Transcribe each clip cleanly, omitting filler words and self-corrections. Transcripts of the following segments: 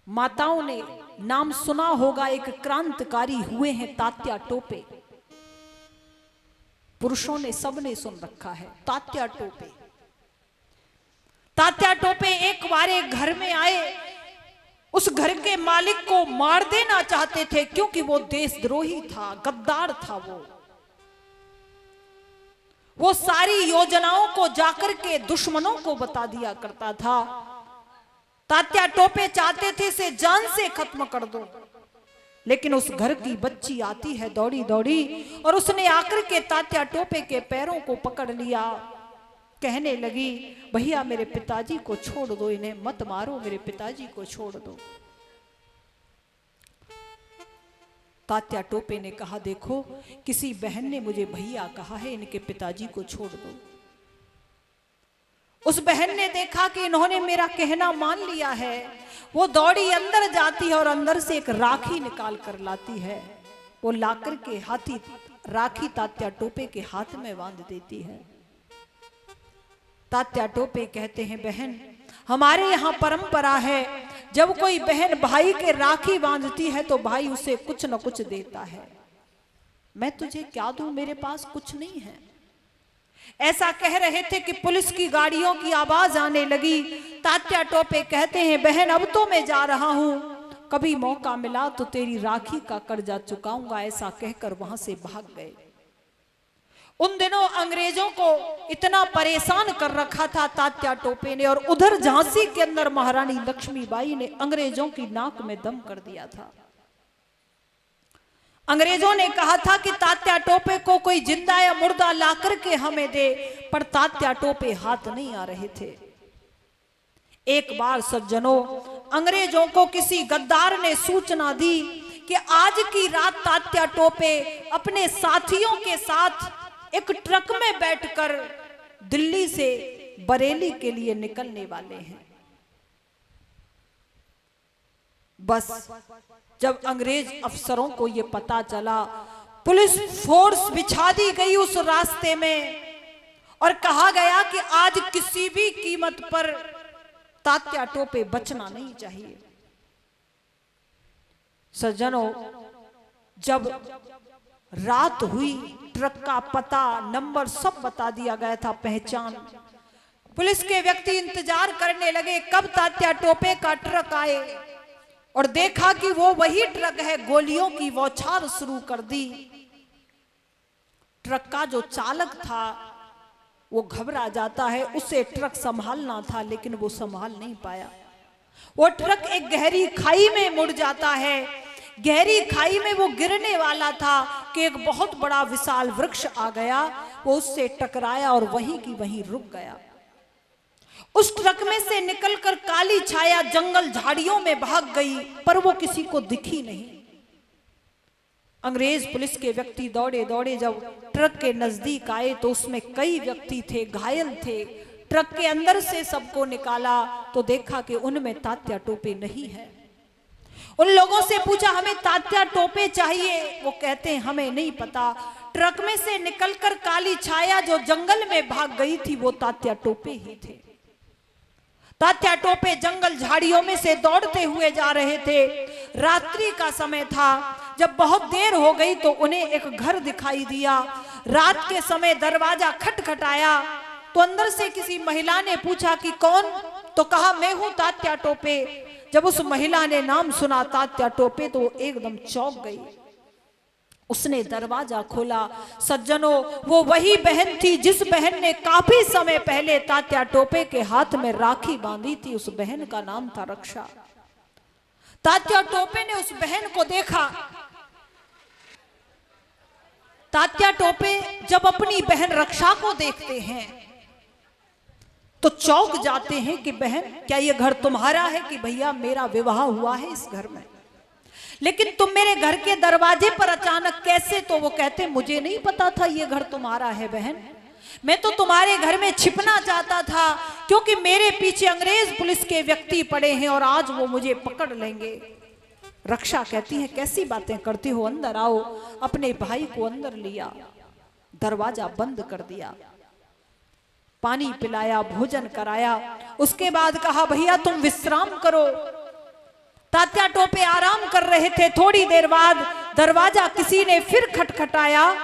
माताओं ने नाम सुना होगा, एक क्रांतिकारी हुए हैं तात्या टोपे। पुरुषों ने सबने सुन रखा है तात्या टोपे। तात्या टोपे एक बार एक घर में आए, उस घर के मालिक को मार देना चाहते थे क्योंकि वो देशद्रोही था, गद्दार था। वो सारी योजनाओं को जाकर के दुश्मनों को बता दिया करता था। तात्या टोपे चाहते थे इसे जान से खत्म कर दो, लेकिन उस घर की बच्ची आती है दौड़ी दौड़ी और उसने आकर के तात्या टोपे के पैरों को पकड़ लिया, कहने लगी भैया मेरे पिताजी को छोड़ दो, इन्हें मत मारो, मेरे पिताजी को छोड़ दो। तात्या टोपे ने कहा देखो किसी बहन ने मुझे भैया कहा है, इनके पिताजी को छोड़ दो। उस बहन ने देखा कि इन्होंने मेरा कहना मान लिया है, वो दौड़ी अंदर जाती है और अंदर से एक राखी निकाल कर लाती है। वो लाकर के राखी तात्या टोपे के हाथ में बांध देती है। तात्या टोपे कहते हैं बहन हमारे यहाँ परंपरा है, जब कोई बहन भाई के राखी बांधती है तो भाई उसे कुछ न कुछ देता है। मैं तुझे क्या दूं, मेरे पास कुछ नहीं है। ऐसा कह रहे थे कि पुलिस की गाड़ियों की आवाज आने लगी। तात्या टोपे कहते हैं बहन अब तो मैं जा रहा हूं, कभी मौका मिला तो तेरी राखी का कर्जा चुकाऊंगा। ऐसा कहकर वहां से भाग गए। उन दिनों अंग्रेजों को इतना परेशान कर रखा था तात्या टोपे ने, और उधर झांसी के अंदर महारानी लक्ष्मीबाई ने अंग्रेजों की नाक में दम कर दिया था। अंग्रेजों ने कहा था कि तात्या टोपे को कोई जिंदा या मुर्दा ला करके हमें दे, पर तात्या टोपे हाथ नहीं आ रहे थे। एक बार सज्जनों अंग्रेजों को किसी गद्दार ने सूचना दी कि आज की रात तात्या टोपे अपने साथियों के साथ एक ट्रक में बैठकर दिल्ली से बरेली के लिए निकलने वाले हैं। बस जब अंग्रेज अफसरों को यह पता चला, पुलिस फोर्स बिछा दी गई उस रास्ते में और कहा गया कि आज किसी भी कीमत पर तात्या टोपे बचना नहीं चाहिए। सज्जनों जब रात हुई, ट्रक का पता नंबर सब बता दिया गया था, पहचान। पुलिस के व्यक्ति इंतजार करने लगे कब तात्या टोपे का ट्रक आए, और देखा कि वो वही ट्रक है। गोलियों की बौछार शुरू कर दी। ट्रक का जो चालक था वो घबरा जाता है, उसे ट्रक संभालना था लेकिन वो संभाल नहीं पाया। वो ट्रक एक गहरी खाई में मुड़ जाता है। गहरी खाई में वो गिरने वाला था कि एक बहुत बड़ा विशाल वृक्ष आ गया, वो उससे टकराया और वहीं की वहीं रुक गया। उस ट्रक में से निकलकर काली छाया जंगल झाड़ियों में भाग गई, पर वो किसी को दिखी नहीं। अंग्रेज पुलिस के व्यक्ति दौड़े दौड़े जब ट्रक के नजदीक आए तो उसमें कई व्यक्ति थे, घायल थे। ट्रक के अंदर से सबको निकाला तो देखा कि उनमें तात्या टोपे नहीं है। उन लोगों से पूछा हमें तात्या टोपे चाहिए, वो कहते हैं हमें नहीं पता। ट्रक में से निकलकर काली छाया जो जंगल में भाग गई थी वो तात्या टोपे ही थे। तात्या टोपे जंगल झाड़ियों में से दौड़ते हुए जा रहे थे। रात्रि का समय था। जब बहुत देर हो गई तो उन्हें एक घर दिखाई दिया। रात के समय दरवाजा खटखटाया तो अंदर से किसी महिला ने पूछा कि कौन, तो कहा मैं हूं तात्या टोपे। जब उस महिला ने नाम सुना तात्या टोपे तो एकदम चौंक गई। उसने दरवाजा खोला। सज्जनों वो वही बहन थी जिस बहन ने काफी समय पहले तात्या टोपे के हाथ में राखी बांधी थी। उस बहन का नाम था रक्षा। तात्या टोपे ने उस बहन को देखा। तात्या टोपे जब अपनी बहन रक्षा को देखते हैं तो चौंक जाते हैं कि बहन क्या ये घर तुम्हारा है? कि भैया मेरा विवाह हुआ है इस घर में, लेकिन तुम मेरे घर के दरवाजे पर अचानक कैसे? तो वो कहते मुझे नहीं पता था ये घर तुम्हारा है बहन, मैं तो तुम्हारे घर में छिपना चाहता था क्योंकि मेरे पीछे अंग्रेज पुलिस के व्यक्ति पड़े हैं और आज वो मुझे पकड़ लेंगे। रक्षा कहती है कैसी बातें करती हो, अंदर आओ। अपने भाई को अंदर लिया, दरवाजा बंद कर दिया, पानी पिलाया, भोजन कराया। उसके बाद कहा भैया तुम विश्राम करो। तात्या टोपे आराम कर रहे थे। थोड़ी देर बाद दरवाजा किसी ने फिर खटखटाया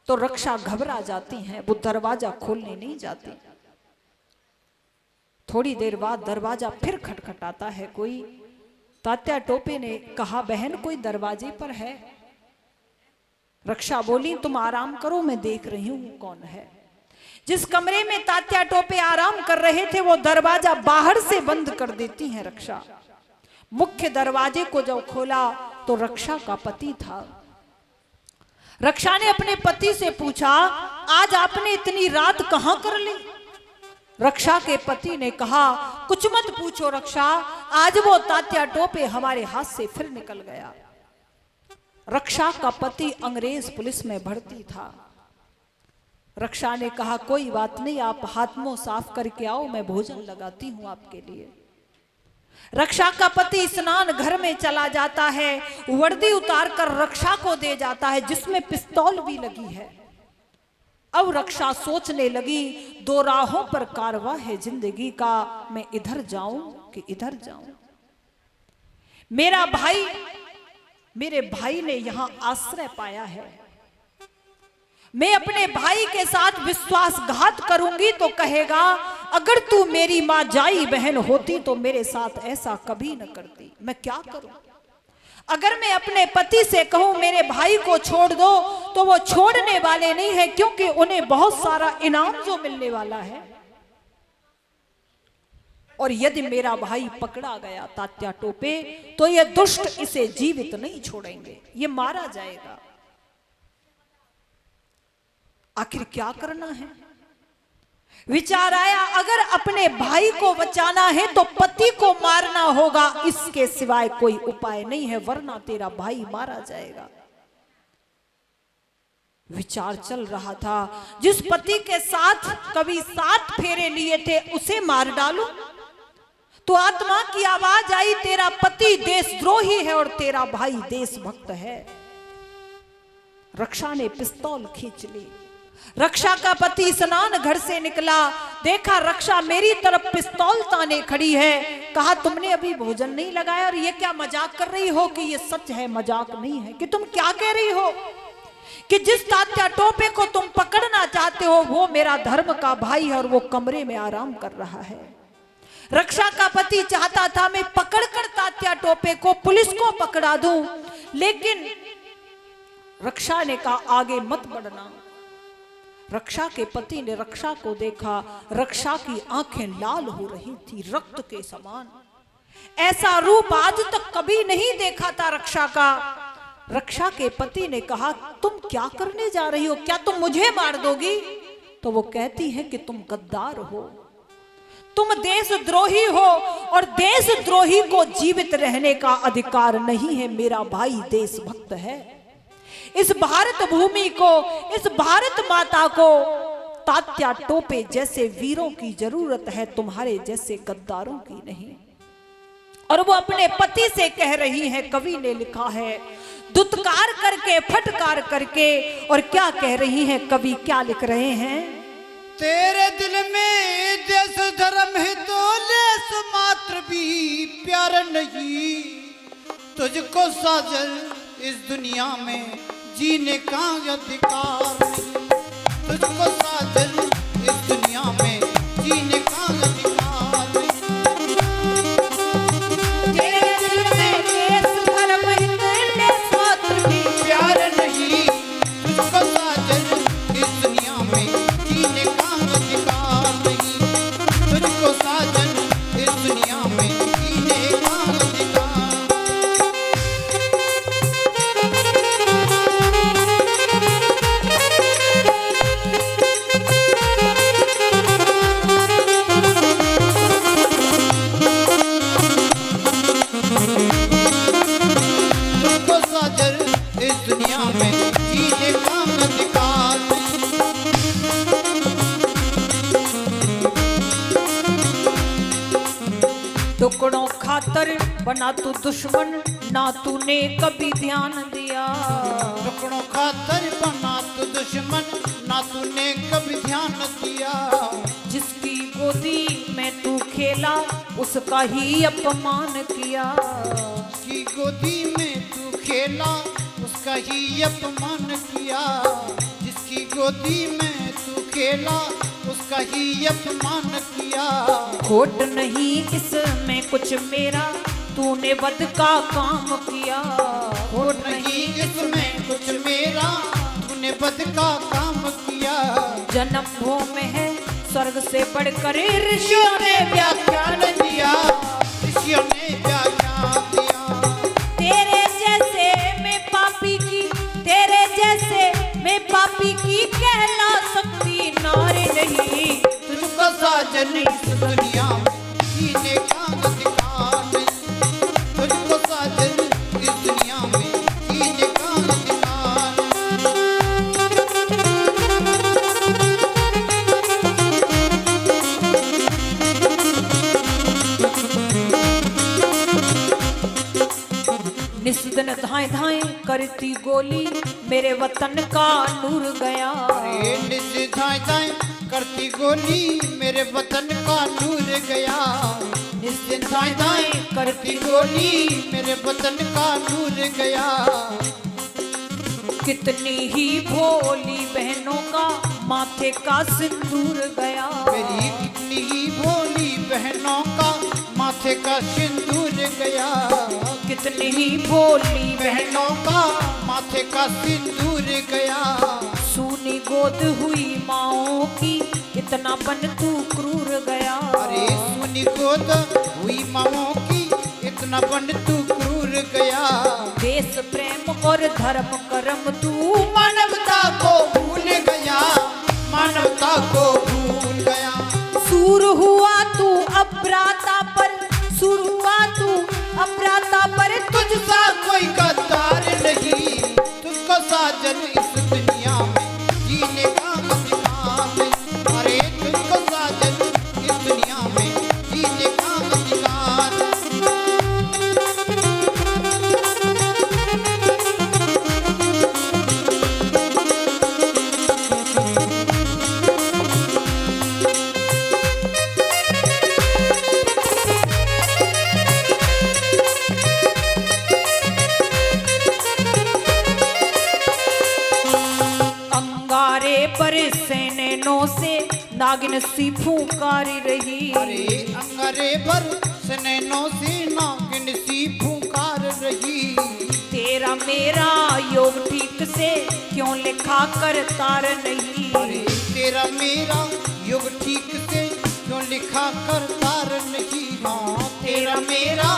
तो रक्षा घबरा जाती हैं, वो दरवाजा खोलने नहीं जाती। थोड़ी देर बाद दरवाजा फिर खटखटाता है कोई। तात्या टोपे ने कहा, बहन कोई दरवाजे पर है? रक्षा बोली, तुम आराम करो, मैं देख रही हूं कौन है। जिस कमरे में तात्या टोपे आराम कर रहे थे वो दरवाजा बाहर से बंद कर देती हैं रक्षा। मुख्य दरवाजे को जब खोला तो रक्षा का पति था। रक्षा ने अपने पति से पूछा, आज आपने इतनी रात कहां कर ली? रक्षा के पति ने कहा, कुछ मत पूछो रक्षा, आज वो तात्या टोपे हमारे हाथ से फिर निकल गया। रक्षा का पति अंग्रेज पुलिस में भर्ती था। रक्षा ने कहा, कोई बात नहीं, आप हाथ मुंह साफ करके आओ, मैं भोजन लगाती हूं आपके लिए। रक्षा का पति स्नान घर में चला जाता है, वर्दी उतार कर रक्षा को दे जाता है जिसमें पिस्तौल भी लगी है। अब रक्षा सोचने लगी, दो राहों पर कारवा है जिंदगी का, मैं इधर जाऊं कि इधर जाऊं। मेरे भाई ने यहां आश्रय पाया है, मैं अपने भाई के साथ विश्वासघात करूंगी तो कहेगा, अगर तू मेरी मां जाई बहन होती तो मेरे साथ ऐसा कभी न करती। मैं क्या करूं? अगर मैं अपने पति से कहूं मेरे भाई को छोड़ दो तो वो छोड़ने वाले नहीं है, क्योंकि उन्हें बहुत सारा इनाम जो मिलने वाला है। और यदि मेरा भाई पकड़ा गया तात्या टोपे तो ये दुष्ट इसे जीवित नहीं छोड़ेंगे, ये मारा जाएगा। आखिर क्या करना है? विचार आया, अगर अपने भाई को बचाना है तो पति को मारना होगा, इसके सिवाय कोई उपाय नहीं है, वरना तेरा भाई मारा जाएगा। विचार चल रहा था, जिस पति के साथ कभी 7 फेरे लिए थे उसे मार डालूं, तो आत्मा की आवाज आई, तेरा पति देशद्रोही है और तेरा भाई देशभक्त है। रक्षा ने पिस्तौल खींच ली। रक्षा का पति स्नान घर से निकला, देखा रक्षा मेरी तरफ पिस्तौल ताने खड़ी है। कहा, तुमने अभी भोजन नहीं लगाया और ये क्या मजाक कर रही हो कि ये सच है, मजाक नहीं है? कि तुम क्या कह रही हो कि जिस तात्या टोपे को तुम पकड़ना चाहते हो वो मेरा धर्म का भाई है और वो कमरे में आराम कर रहा है। रक्षा का पति चाहता था मैं पकड़कर तात्या टोपे को पुलिस को पकड़ा दूं, लेकिन रक्षा ने कहा आगे मत बढ़ना। रक्षा के पति ने रक्षा को देखा, रक्षा की आंखें लाल हो रही थी रक्त के समान। ऐसा रूप आज तक कभी नहीं देखा था रक्षा का। रक्षा के पति ने कहा, तुम क्या करने जा रही हो? क्या तुम मुझे मार दोगी? तो वो कहती है कि तुम गद्दार हो, तुम देशद्रोही हो और देशद्रोही को जीवित रहने का अधिकार नहीं है। मेरा भाई देशभक्त है। इस भारत भूमि को, इस भारत माता को तात्या टोपे जैसे वीरों की जरूरत है, तुम्हारे जैसे गद्दारों की नहीं। और वो अपने पति से कह रही है, कवि ने लिखा है, दुत्कार करके फटकार करके। और क्या कह रही हैं कवि, क्या लिख रहे हैं? तेरे दिल में देश धर्म है तो लेस मात्र भी प्यार नहीं, तुझको साजल इस दुनिया में जीने का अधिकार नहीं, तुझको साजल इस दुनिया में जीने का अधिकार नहीं। तेरे दिल में देश धर्म हित मात्र भी प्यार नहीं, तुझको साजल इस दुनिया में जीने का अधिकार नहीं, तुझको साजल इस दुनिया में जीने का अधिकार। टुकड़ों खातर बना तू दुश्मन, ना तूने कभी ध्यान दिया। टुकड़ों खातर बना तू दुश्मन, ना तूने कभी ध्यान दिया। जिसकी गोदी में तू खेला उसका ही अपमान किया। की गोदी में तू खेला उसका ही अपमान किया। जिसकी गोदी में तू खेला उसका ही अपमान किया। खोट नहीं इसमें कुछ मेरा, तूने वध का काम किया। खोट नहीं इसमें कुछ मेरा, तूने वध का काम किया। जन्म भूमि है स्वर्ग से बढ़कर ऋषियों ने व्याख्यान दिया। ऋषियों ने व्याख्यान दिया। तेरे जैसे मैं पापी की, तेरे जैसे मैं पापी की कहला सकती नारी नहीं। तुझको साजन इस दुनिया में जीने का अधिकार नहीं। तुझको साजन इस दुनिया में जीने का अधिकार। निस दिन धाए धाए करती गोली, मेरे वतन का नूर गया। निज धाए धाए करती गोली, मेरे वतन का नूर गया। निज धाए धाए करती गोली, मेरे वतन का नूर गया। कितनी ही भोली बहनों का माथे का सिंदूर गया। मेरी कितनी ही भोली बहनों का माथे का सिंदूर गया। कितनी ही भोली बहनों का माथे का सिंदूर गया। सूनी गोद हुई माओ की, इतना बन तू क्रूर गया। अरे सुनी गोद हुई माओ की, इतना बन तू क्रूर गया। देश प्रेम और धर्म कर्म तू मानवता को भूल गया। मानवता को भूल गया। सूर हुआ तू अपराधा पर, सूर हुआ तू अपराधा पर। तुझसा कोई गद्दार नहीं। तुझको साजन इस दुनिया में जीने का अधिकार नहीं। अरे तुझको साजन इस दुनिया में जीने का अधिकार। पर सैनों से नागिन सी फूंकारी रही। अरे अंगारे पर सनैनों से नागिन सी फूंकार रही। तेरा मेरा योग ठीक से क्यों लिखा कर तार नहीं। अरे तेरा मेरा युग ठीक से क्यों लिखा कर तार नहीं। हाँ तेरा मेरा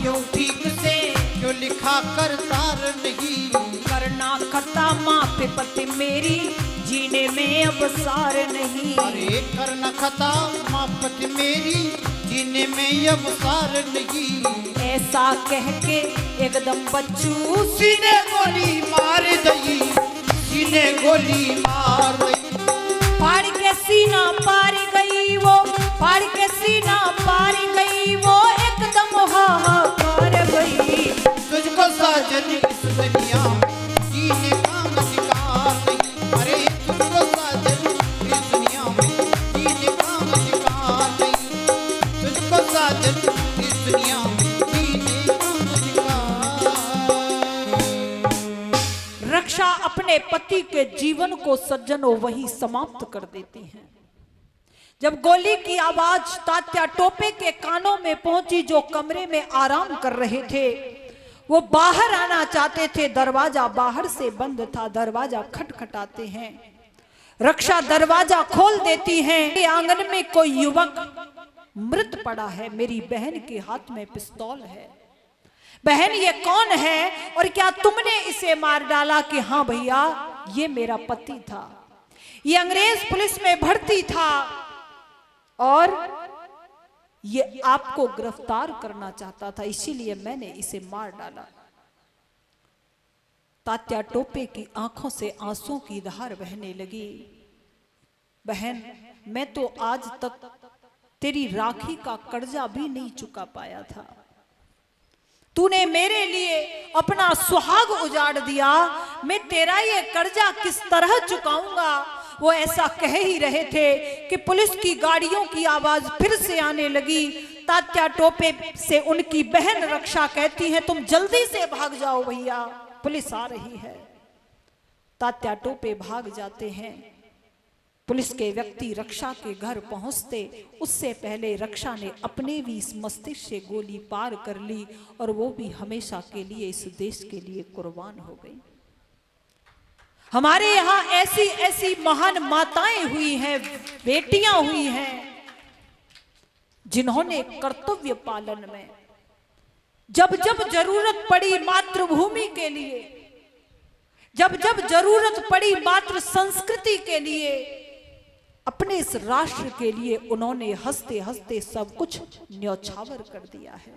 युग ठीक से क्यों लिखा कर तार नहीं। करना खता माँ पे पति मेरी, जीने में अब सार नहीं। अरे करना खता माँ पति मेरी, जीने में अब सार नहीं। ऐसा कह के एकदम बच्चू सीने गोली मार दई। सीने गोली मार दई। फाड़ के सीना पार गई वो, फाड़ के सीना पार गई वो, एकदम हाहाकार गई। तुझको साजन इस दुनिया में जीने का अधिकार नहीं। अरे तुझको साजन इस दुनिया में जीने का अधिकार नहीं। तुझको साजन इस दुनिया में जीने का अधिकार। रक्षा अपने पति के जीवन को सज्जनों वही समाप्त कर देती हैं। जब गोली की आवाज तात्या टोपे के कानों में पहुंची, जो कमरे में आराम कर रहे थे, वो बाहर आना चाहते थे। दरवाजा बाहर से बंद था। दरवाजा खटखटाते हैं। रक्षा दरवाजा खोल देती हैं। आंगन में कोई युवक मृत पड़ा है। मेरी बहन के हाथ में पिस्तौल है। बहन ये कौन है और क्या तुमने इसे मार डाला? कि हाँ भैया ये मेरा पति था, ये अंग्रेज पुलिस में भर्ती था और ये आपको गिरफ्तार करना चाहता था, इसीलिए मैंने इसे मार डाला। तात्या टोपे की आंखों से आंसुओं की धार बहने लगी। बहन मैं तो आज तक तेरी राखी का कर्जा भी नहीं चुका पाया था। तूने मेरे लिए अपना सुहाग उजाड़ दिया। मैं तेरा ये कर्जा किस तरह चुकाऊंगा? वो ऐसा कह ही रहे थे कि पुलिस की गाड़ियों की आवाज फिर से आने लगी। तात्या टोपे से उनकी बहन रक्षा कहती है, तुम जल्दी से भाग जाओ भैया, पुलिस आ रही है। तात्या टोपे भाग जाते हैं। पुलिस के व्यक्ति रक्षा के घर पहुंचते उससे पहले रक्षा ने अपने भी इस मस्तिष्क से गोली पार कर ली और वो भी हमेशा के लिए इस देश के लिए कुर्बान हो गई। हमारे यहाँ ऐसी ऐसी महान माताएं हुई हैं, बेटियां हुई हैं, जिन्होंने कर्तव्य पालन में जब जब जरूरत पड़ी मातृभूमि के लिए, जब जब जरूरत पड़ी मातृ संस्कृति के लिए, अपने इस राष्ट्र के लिए उन्होंने हंसते हंसते सब कुछ न्यौछावर कर दिया है।